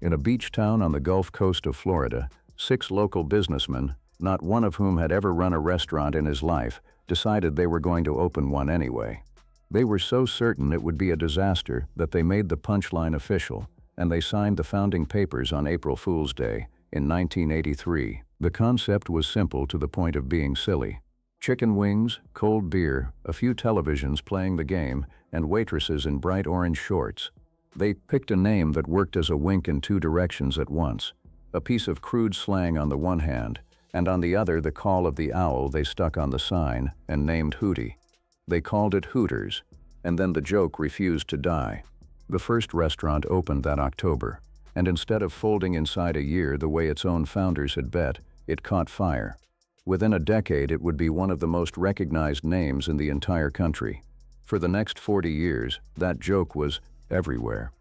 In a beach town on the Gulf Coast of Florida, 6 local businessmen, not one of whom had ever run a restaurant in his life, decided they were going to open one anyway. They were so certain it would be a disaster that they made the punchline official, and they signed the founding papers on April Fool's Day in 1983. The concept was simple to the point of being silly. Chicken wings, cold beer, a few televisions playing the game, and waitresses in bright orange shorts. They picked a name that worked as a wink in 2 directions at once, a piece of crude slang on the one hand, and on the other the call of the owl they stuck on the sign and named Hootie. They called it Hooters, and then the joke refused to die. The first restaurant opened that October, and instead of folding inside a year the way its own founders had bet, it caught fire. Within a decade it would be one of the most recognized names in the entire country. For the next 40 years, that joke was everywhere.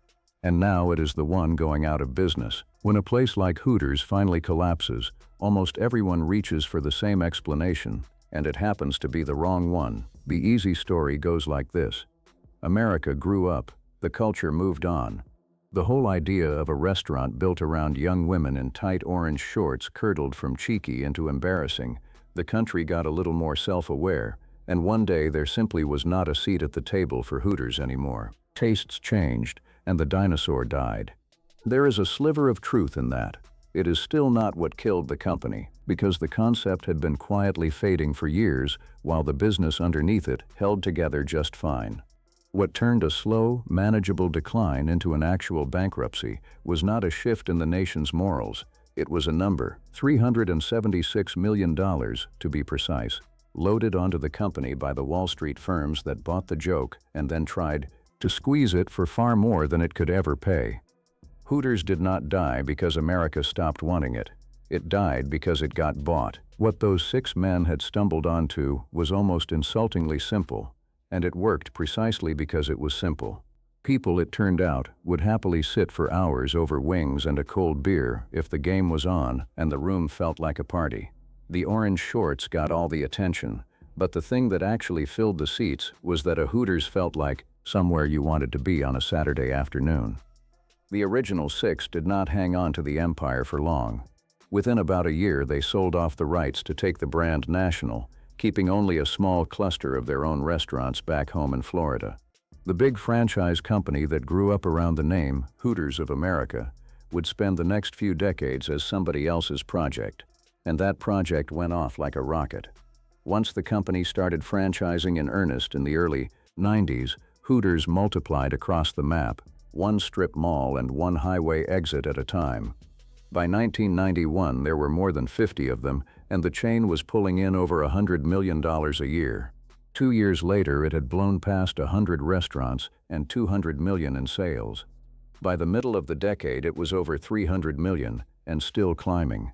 And now it is the one going out of business. When a place like Hooters finally collapses, almost everyone reaches for the same explanation, and it happens to be the wrong one. The easy story goes like this. America grew up. The culture moved on. The whole idea of a restaurant built around young women in tight orange shorts curdled from cheeky into embarrassing. The country got a little more self-aware, and one day there simply was not a seat at the table for Hooters anymore. Tastes changed, and the dinosaur died. There is a sliver of truth in that. It is still not what killed the company, because the concept had been quietly fading for years while the business underneath it held together just fine. What turned a slow, manageable decline into an actual bankruptcy was not a shift in the nation's morals. It was a number, $376 million to be precise, loaded onto the company by the Wall Street firms that bought the joke and then tried to squeeze it for far more than it could ever pay. Hooters did not die because America stopped wanting it. It died because it got bought. What those 6 men had stumbled onto was almost insultingly simple, and it worked precisely because it was simple. People, it turned out, would happily sit for hours over wings and a cold beer if the game was on and the room felt like a party. The orange shorts got all the attention, but the thing that actually filled the seats was that a Hooters felt like somewhere you wanted to be on a Saturday afternoon. The original 6 did not hang on to the empire for long. Within about a year, they sold off the rights to take the brand national, keeping only a small cluster of their own restaurants back home in Florida. The big franchise company that grew up around the name Hooters of America would spend the next few decades as somebody else's project, and that project went off like a rocket. Once the company started franchising in earnest in the early 90s, Hooters multiplied across the map, one strip mall and one highway exit at a time. By 1991, there were more than 50 of them, and the chain was pulling in over $100 million a year. 2 years later, it had blown past 100 restaurants and $200 million in sales. By the middle of the decade, it was over $300 million and still climbing.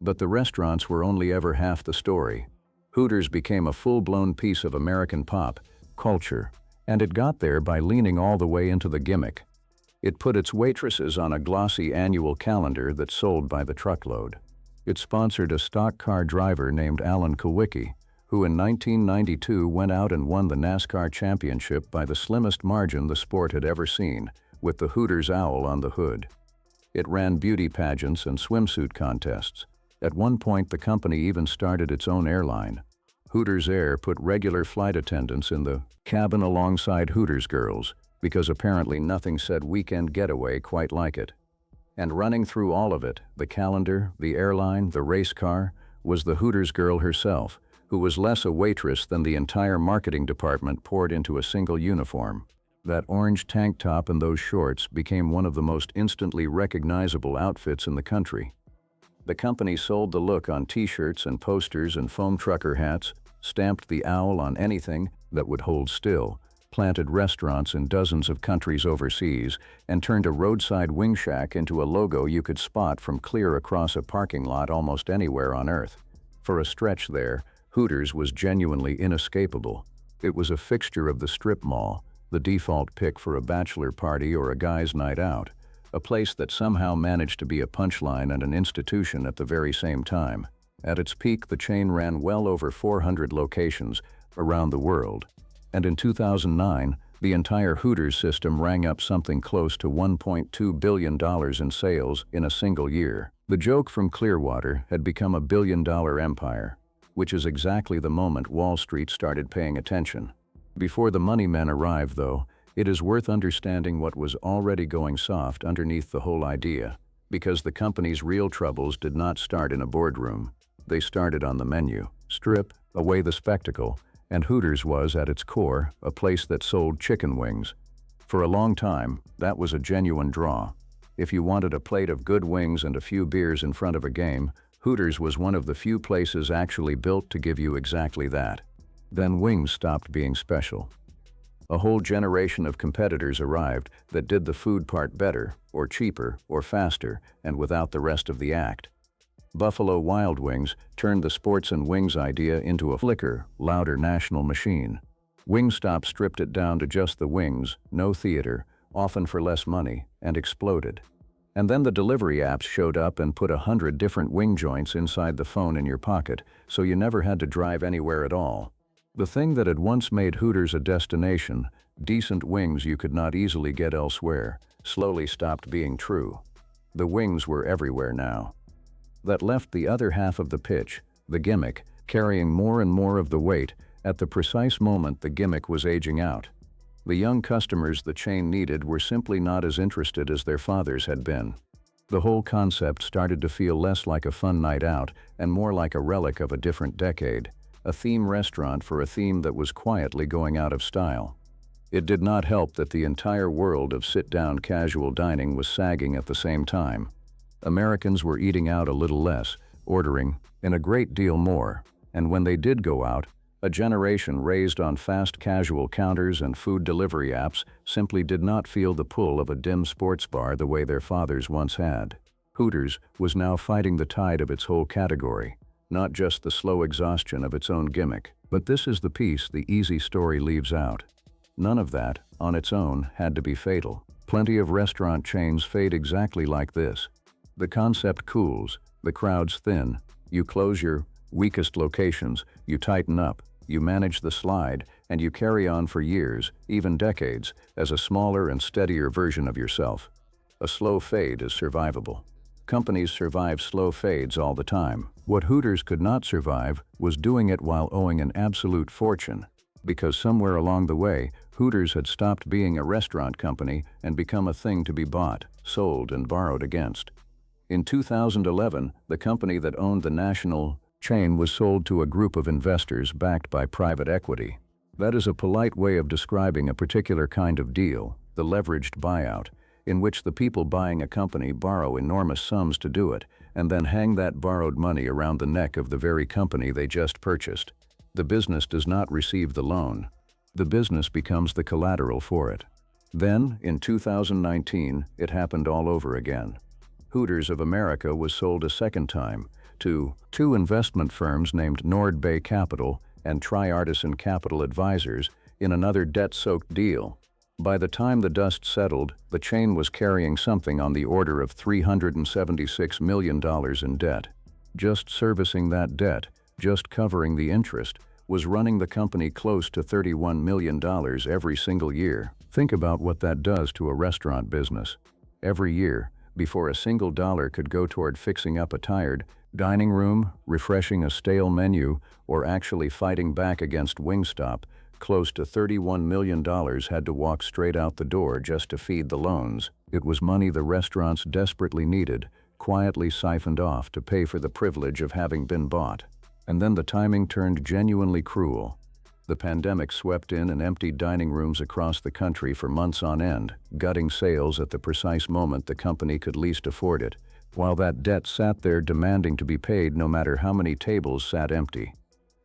But the restaurants were only ever half the story. Hooters became a full-blown piece of American pop culture, and it got there by leaning all the way into the gimmick. It put its waitresses on a glossy annual calendar that sold by the truckload. It sponsored a stock car driver named Alan Kulwicki, who in 1992 went out and won the NASCAR championship by the slimmest margin the sport had ever seen, with the Hooters owl on the hood. It ran beauty pageants and swimsuit contests. At one point, the company even started its own airline. Hooters Air put regular flight attendants in the cabin alongside Hooters girls, because apparently nothing said weekend getaway quite like it. And running through all of it, the calendar, the airline, the race car, was the Hooters girl herself, who was less a waitress than the entire marketing department poured into a single uniform. That orange tank top and those shorts became one of the most instantly recognizable outfits in the country. The company sold the look on t-shirts and posters and foam trucker hats, stamped the owl on anything that would hold still, planted restaurants in dozens of countries overseas, and turned a roadside wing shack into a logo you could spot from clear across a parking lot almost anywhere on Earth. For a stretch there, Hooters was genuinely inescapable. It was a fixture of the strip mall, the default pick for a bachelor party or a guy's night out, a place that somehow managed to be a punchline and an institution at the very same time. At its peak, the chain ran well over 400 locations around the world, and in 2009, The entire Hooters system rang up something close to $1.2 billion in sales in a single year. The joke from Clearwater had become a billion-dollar empire, which is exactly the moment Wall Street started paying attention. Before the money men arrived, though, it is worth understanding what was already going soft underneath the whole idea, because the company's real troubles did not start in a boardroom. They started on the menu. Strip away the spectacle, and Hooters was, at its core, a place that sold chicken wings. For a long time, that was a genuine draw. If you wanted a plate of good wings and a few beers in front of a game, Hooters was one of the few places actually built to give you exactly that. Then wings stopped being special. A whole generation of competitors arrived that did the food part better, or cheaper, or faster, and without the rest of the act. Buffalo Wild Wings turned the sports and wings idea into a slicker, louder national machine. Wingstop stripped it down to just the wings, no theater, often for less money, and exploded. And then the delivery apps showed up and put 100 different wing joints inside the phone in your pocket, so you never had to drive anywhere at all. The thing that had once made Hooters a destination, decent wings you could not easily get elsewhere, slowly stopped being true. The wings were everywhere now. That left the other half of the pitch, the gimmick, carrying more and more of the weight at the precise moment the gimmick was aging out. The young customers the chain needed were simply not as interested as their fathers had been. The whole concept started to feel less like a fun night out and more like a relic of a different decade, a theme restaurant for a theme that was quietly going out of style. It did not help that the entire world of sit-down casual dining was sagging at the same time. Americans were eating out a little less, ordering, and a great deal more, and when they did go out, a generation raised on fast casual counters and food delivery apps simply did not feel the pull of a dim sports bar the way their fathers once had. Hooters was now fighting the tide of its whole category, not just the slow exhaustion of its own gimmick. But this is the piece the easy story leaves out. None of that, on its own, had to be fatal. Plenty of restaurant chains fade exactly like this. The concept cools, the crowds thin, you close your weakest locations, you tighten up, you manage the slide, and you carry on for years, even decades, as a smaller and steadier version of yourself. A slow fade is survivable. Companies survive slow fades all the time. What Hooters could not survive was doing it while owing an absolute fortune, because somewhere along the way, Hooters had stopped being a restaurant company and become a thing to be bought, sold, and borrowed against. In 2011, the company that owned the national chain was sold to a group of investors backed by private equity. That is a polite way of describing a particular kind of deal, the leveraged buyout, in which the people buying a company borrow enormous sums to do it, and then hang that borrowed money around the neck of the very company they just purchased. The business does not receive the loan. The business becomes the collateral for it. Then, in 2019, it happened all over again. Hooters of America was sold a second time to two investment firms named Nord Bay Capital and Tri-Artisan Capital Advisors in another debt-soaked deal. By the time the dust settled, the chain was carrying something on the order of $376 million in debt. Just servicing that debt, just covering the interest, was running the company close to $31 million every single year. Think about what that does to a restaurant business. Every year, before a single dollar could go toward fixing up a tired dining room, refreshing a stale menu, or actually fighting back against Wingstop, close to $31 million had to walk straight out the door just to feed the loans. It was money the restaurants desperately needed, quietly siphoned off to pay for the privilege of having been bought. And then the timing turned genuinely cruel. The pandemic swept in and emptied dining rooms across the country for months on end, gutting sales at the precise moment the company could least afford it, while that debt sat there demanding to be paid no matter how many tables sat empty.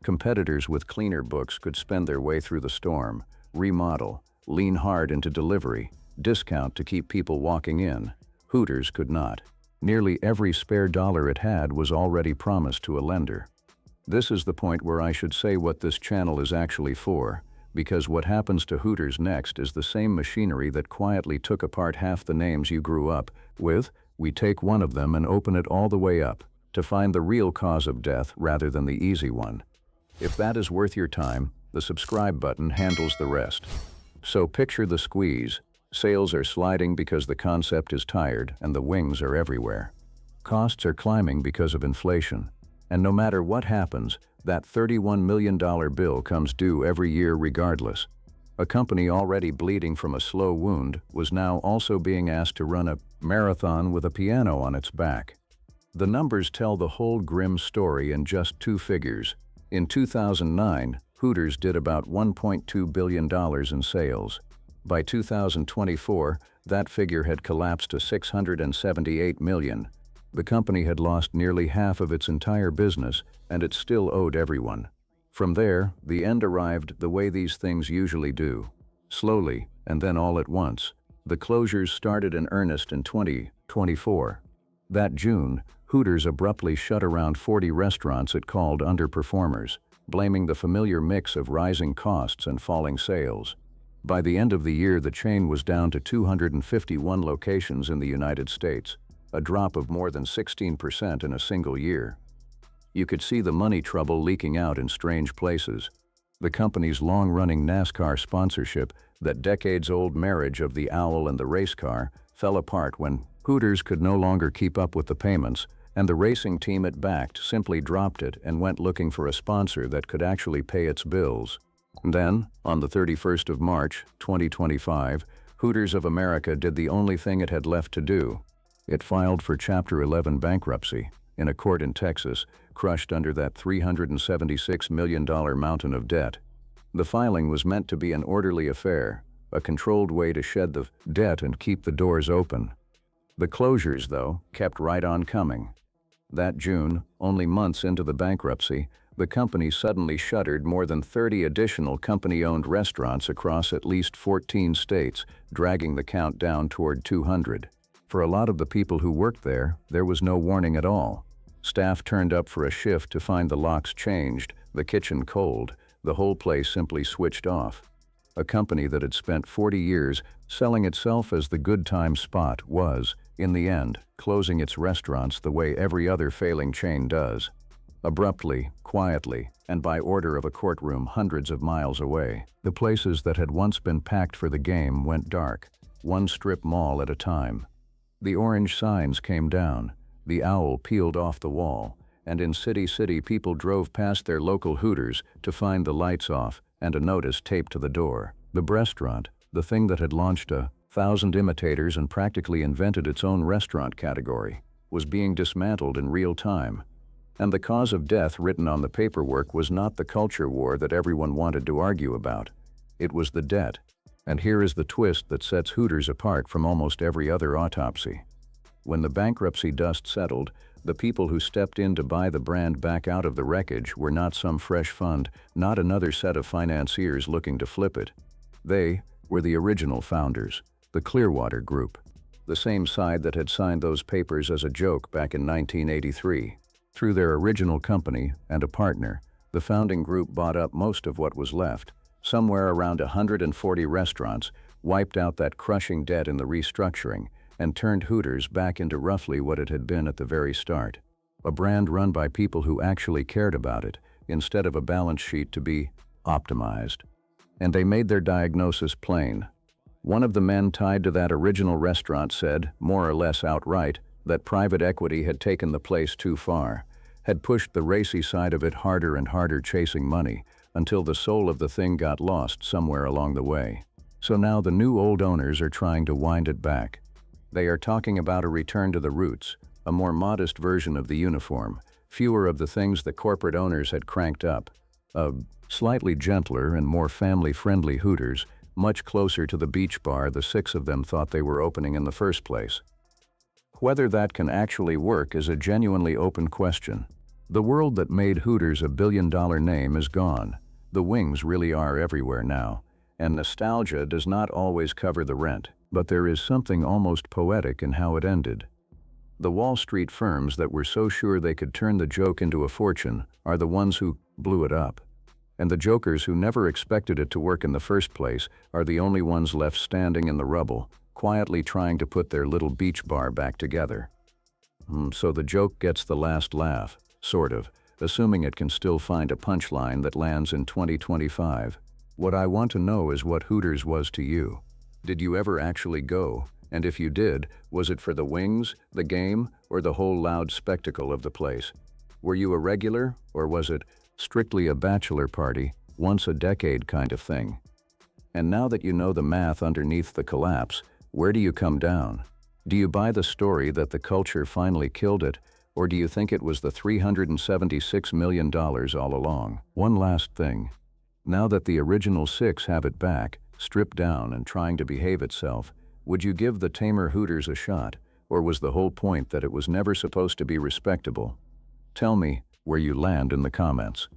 Competitors with cleaner books could spend their way through the storm, remodel, lean hard into delivery, discount to keep people walking in. Hooters could not. Nearly every spare dollar it had was already promised to a lender. This is the point where I should say what this channel is actually for, because what happens to Hooters next is the same machinery that quietly took apart half the names you grew up with. We take one of them and open it all the way up, to find the real cause of death rather than the easy one. If that is worth your time, the subscribe button handles the rest. So picture the squeeze. Sales are sliding because the concept is tired and the wings are everywhere. Costs are climbing because of inflation. And no matter what happens, that $31 million bill comes due every year regardless. A company already bleeding from a slow wound was now also being asked to run a marathon with a piano on its back. The numbers tell the whole grim story in just two figures. In 2009, Hooters did about $1.2 billion in sales. By 2024, that figure had collapsed to $678 million. The company had lost nearly half of its entire business, and it still owed everyone. From there, the end arrived the way these things usually do. Slowly, and then all at once. The closures started in earnest in 2024. That June, Hooters abruptly shut around 40 restaurants it called underperformers, blaming the familiar mix of rising costs and falling sales. By the end of the year, the chain was down to 251 locations in the United States, a drop of more than 16% in a single year. You could see the money trouble leaking out in strange places. The company's long-running NASCAR sponsorship, that decades-old marriage of the owl and the race car, fell apart when Hooters could no longer keep up with the payments, and the racing team it backed simply dropped it and went looking for a sponsor that could actually pay its bills. Then, on the 31st of March, 2025, Hooters of America did the only thing it had left to do. It filed for Chapter 11 bankruptcy in a court in Texas, crushed under that $376 million mountain of debt. The filing was meant to be an orderly affair, a controlled way to shed the debt and keep the doors open. The closures, though, kept right on coming. That June, only months into the bankruptcy, the company suddenly shuttered more than 30 additional company-owned restaurants across at least 14 states, dragging the count down toward 200. For a lot of the people who worked there was no warning at all. Staff turned up for a shift to find the locks changed, the kitchen cold, the whole place simply switched off. A company that had spent 40 years selling itself as the good time spot was, in the end, closing its restaurants the way every other failing chain does. Abruptly, quietly, and by order of a courtroom hundreds of miles away. The places that had once been packed for the game went dark, one strip mall at a time. The orange signs came down, the owl peeled off the wall, and in City people drove past their local Hooters to find the lights off and a notice taped to the door. The restaurant, the thing that had launched 1,000 imitators and practically invented its own restaurant category, was being dismantled in real time. And the cause of death written on the paperwork was not the culture war that everyone wanted to argue about. It was the debt. And here is the twist that sets Hooters apart from almost every other autopsy. When the bankruptcy dust settled, the people who stepped in to buy the brand back out of the wreckage were not some fresh fund, not another set of financiers looking to flip it. They were the original founders, the Clearwater Group, the same side that had signed those papers as a joke back in 1983. Through their original company and a partner, the founding group bought up most of what was left, somewhere around 140 restaurants, wiped out that crushing debt in the restructuring, and turned Hooters back into roughly what it had been at the very start. A brand run by people who actually cared about it, instead of a balance sheet to be optimized. And they made their diagnosis plain. One of the men tied to that original restaurant said, more or less outright, that private equity had taken the place too far, had pushed the racy side of it harder and harder chasing money, until the soul of the thing got lost somewhere along the way. So now the new old owners are trying to wind it back. They are talking about a return to the roots, a more modest version of the uniform, fewer of the things the corporate owners had cranked up, a slightly gentler and more family-friendly Hooters, much closer to the beach bar the six of them thought they were opening in the first place. Whether that can actually work is a genuinely open question. The world that made Hooters a billion-dollar name is gone. The wings really are everywhere now, and nostalgia does not always cover the rent, but there is something almost poetic in how it ended. The Wall Street firms that were so sure they could turn the joke into a fortune are the ones who blew it up. And the jokers who never expected it to work in the first place are the only ones left standing in the rubble, quietly trying to put their little beach bar back together. So the joke gets the last laugh, sort of, assuming it can still find a punchline that lands in 2025. What I want to know is what Hooters was to you. Did you ever actually go? And if you did, was it for the wings, the game, or the whole loud spectacle of the place? Were you a regular, or was it strictly a bachelor party, once a decade kind of thing? And now that you know the math underneath the collapse, where do you come down? Do you buy the story that the culture finally killed it, or do you think it was the $376 million all along? One last thing. Now that the original six have it back, stripped down and trying to behave itself, would you give the tamer Hooters a shot, or was the whole point that it was never supposed to be respectable? Tell me where you land in the comments.